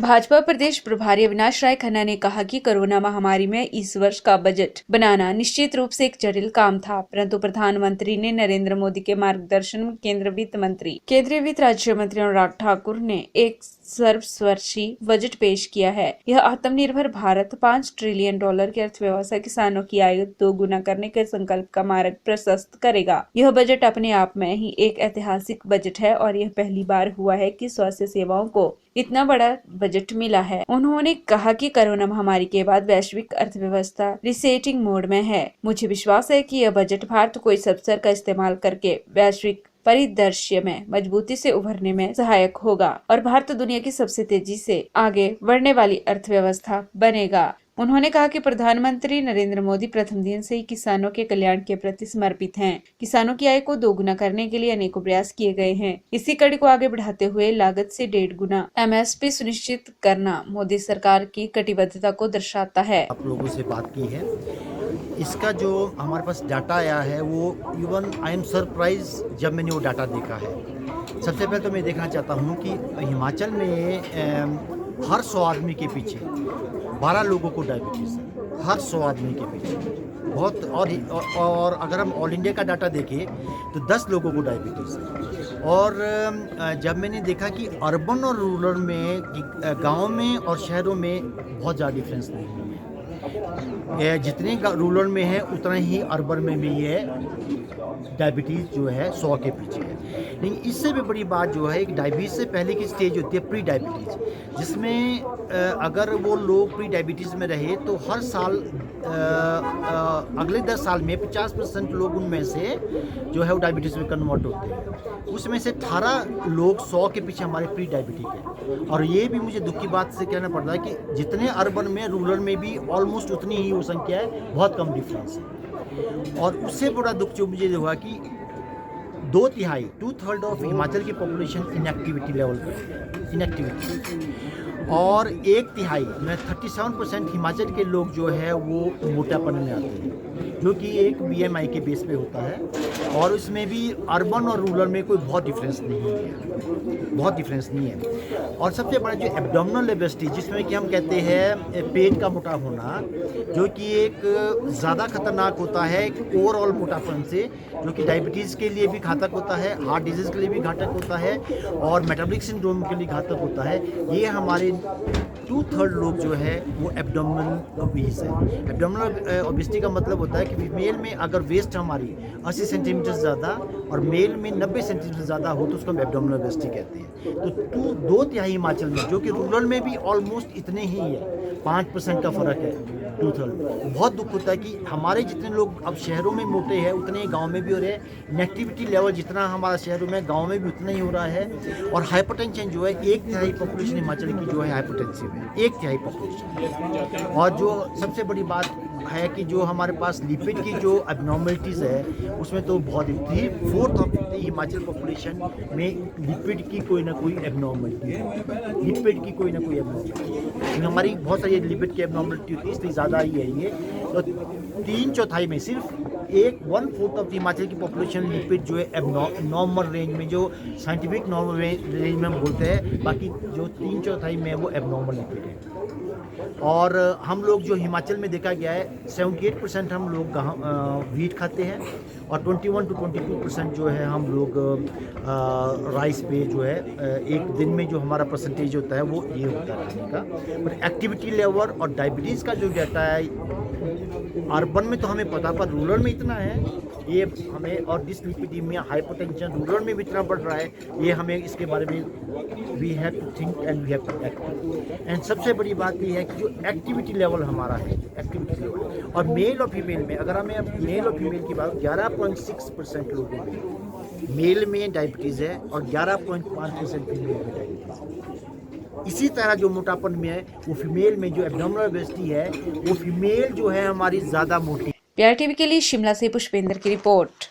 भाजपा प्रदेश प्रभारी अविनाश राय खन्ना ने कहा कि कोरोना महामारी में इस वर्ष का बजट बनाना निश्चित रूप से एक जटिल काम था, परंतु प्रधानमंत्री ने नरेंद्र मोदी के मार्गदर्शन में केंद्रीय वित्त राज्य मंत्री अनुराग ठाकुर ने एक सर्वस्पर्शी बजट पेश किया है। यह आत्मनिर्भर भारत $5 ट्रिलियन की अर्थव्यवस्था, किसानों की आय दोगुना करने के संकल्प का मार्ग प्रशस्त करेगा। यह बजट अपने आप में ही एक ऐतिहासिक बजट है और यह पहली बार हुआ है कि स्वास्थ्य सेवाओं को इतना बड़ा बजट मिला है। उन्होंने कहा कि कोरोना महामारी के बाद वैश्विक अर्थव्यवस्था रिसेटिंग मोड में है। मुझे विश्वास है कि यह बजट भारत को इस अवसर का इस्तेमाल करके वैश्विक परिदृश्य में मजबूती से उभरने में सहायक होगा और भारत दुनिया की सबसे तेजी से आगे बढ़ने वाली अर्थव्यवस्था बनेगा। उन्होंने कहा कि प्रधानमंत्री नरेंद्र मोदी प्रथम दिन से ही किसानों के कल्याण के प्रति समर्पित हैं। किसानों की आय को दोगुना करने के लिए अनेकों प्रयास किए गए हैं। इसी कड़ी को आगे बढ़ाते हुए लागत से 1.5 गुना MSP सुनिश्चित करना मोदी सरकार की कटिबद्धता को दर्शाता है। आप लोगों से बात की है, इसका जो हमारे पास डाटा आया है वो इवन आई एम सरप्राइज जब मैंने वो डाटा देखा है। सबसे पहले तो मैं देखना चाहता हूँ कि हिमाचल में हर 100 आदमी के पीछे 12 लोगों को डायबिटीज़ है, हर 100 आदमी के पीछे बहुत। और अगर हम ऑल इंडिया का डाटा देखें तो 10 लोगों को डायबिटीज़ है। और जब मैंने देखा कि अर्बन और रूरल में, गांव में और शहरों में बहुत ज़्यादा डिफरेंस नहीं है। जितने रूरल में है उतना ही अर्बन में भी है डायबिटीज़ जो है 100 के पीछे है। लेकिन इससे भी बड़ी बात जो है, एक डायबिटीज़ से पहले की स्टेज होती है प्री डायबिटीज़, जिसमें अगर वो लोग प्री डायबिटीज़ में रहे तो हर साल अगले 10 साल में 50% लोग उनमें से जो है वो डायबिटीज़ में कन्वर्ट होते हैं। उसमें से 18 लोग 100 के पीछे हमारे प्री डायबिटिक हैं। और ये भी मुझे दुख की बात से कहना पड़ता है कि जितने अर्बन में, रूरल में भी ऑलमोस्ट उतनी ही वो संख्या है, बहुत कम डिफरेंस है। और उससे बड़ा दुख जो मुझे हुआ कि 2/3 2/3 ऑफ हिमाचल की पॉपुलेशन इनएक्टिविटी लेवल पर, इनएक्टिविटी, और 1/3 में 37% हिमाचल के लोग जो है वो मोटापन में आते हैं, जो कि एक BMI के बेस पे होता है। और उसमें भी अर्बन और रूरल में कोई बहुत डिफरेंस नहीं है, बहुत डिफरेंस नहीं है। और सबसे बड़ा जो एब्डोमिनल ओबेसिटी, जिसमें कि हम कहते हैं पेट का मोटा होना, जो कि एक ज़्यादा खतरनाक होता है ओवरऑल मोटापन से, जो कि डायबिटीज़ के लिए भी घातक होता है, हार्ट डिजीज़ के लिए भी घातक होता है और मेटाबॉलिक सिंड्रोम के लिए घातक होता है। ये हमारे 2/3 लोग जो है वो एब्डोमिनल ओबीस है। एब्डोमिनल ओबेसिटी का मतलब होता है कि फीमेल में अगर वेस्ट हमारी 80 सेंटीमीटर ज़्यादा और मेल में 90 सेंटीमीटर ज़्यादा हो तो उसको हम एब्डोमिनल ओबेसिटी कहते हैं। तो 2/3 हिमाचल में, जो कि रूरल में भी ऑलमोस्ट इतने ही है, 5% का फ़र्क है 2/3। बहुत दुख होता है कि हमारे जितने लोग अब शहरों में मोटे हैं उतने ही गाँव में भी हो रहे हैं। इनएक्टिविटी लेवल जितना हमारा शहरों में, गाँव में भी उतना ही हो रहा है। और हाइपरटेंशन जो है, 1/3 पॉपुलेशन हिमाचल की जो है हाइपरटेंसिव है, 1/3 पॉपुलेशन। और जो सबसे बड़ी बात है कि जो हमारे पास लिपिड की जो एबनॉर्मलिटीज़ है उसमें तो बहुत 3/4 ऑफ हिमाचल पॉपुलेशन में लिपिड की कोई ना कोई एबनॉर्मलिटी है, लिपिड की कोई ना कोई एबनॉर्मलिटी। हमारी बहुत सारी लिपिड की एबनॉर्मलिटी होती है, इसलिए ज़्यादा ही है ये। तो 3/4 में सिर्फ 1/4 ऑफ हिमाचल की पॉपुलेशन लिपिड जो है नॉर्मल रेंज में, जो साइंटिफिक नॉर्मल रेंज में हम बोलते हैं, बाकी जो 3/4 में वो एबनॉर्मल लिपिड है। और हम लोग जो हिमाचल में देखा गया है 78% हम लोग वीट खाते हैं और 21 to 22% जो है हम लोग राइस पे जो है एक दिन में जो हमारा परसेंटेज होता है वो ये होता है खाने का। पर एक्टिविटी लेवल और डायबिटीज़ का जो डाटा है अर्बन में तो हमें पता, पर रूरल में इतना है ये हमें, और डिसलिपिडीमिया, हाइपरटेंशन रूरल में भी इतना बढ़ रहा है, ये हमें इसके बारे में we have to think and we have to act. And सबसे बड़ी बात ये है कि जो एक्टिविटी लेवल हमारा है, एक्टिविटी लेवल, और मेल और फीमेल में, अगर हमें अब मेल और फीमेल की बात, 11.6% लोगों में मेल में डायबिटीज़ है और 11.5% फीमेल में डायबिटीज़ है। इसी तरह जो मोटापन में है वो फीमेल में, जो एब्डोमिनल ओबेसिटी है वो फीमेल जो है हमारी ज़्यादा मोटी। PRTV के लिए शिमला से पुष्पेंद्र की रिपोर्ट।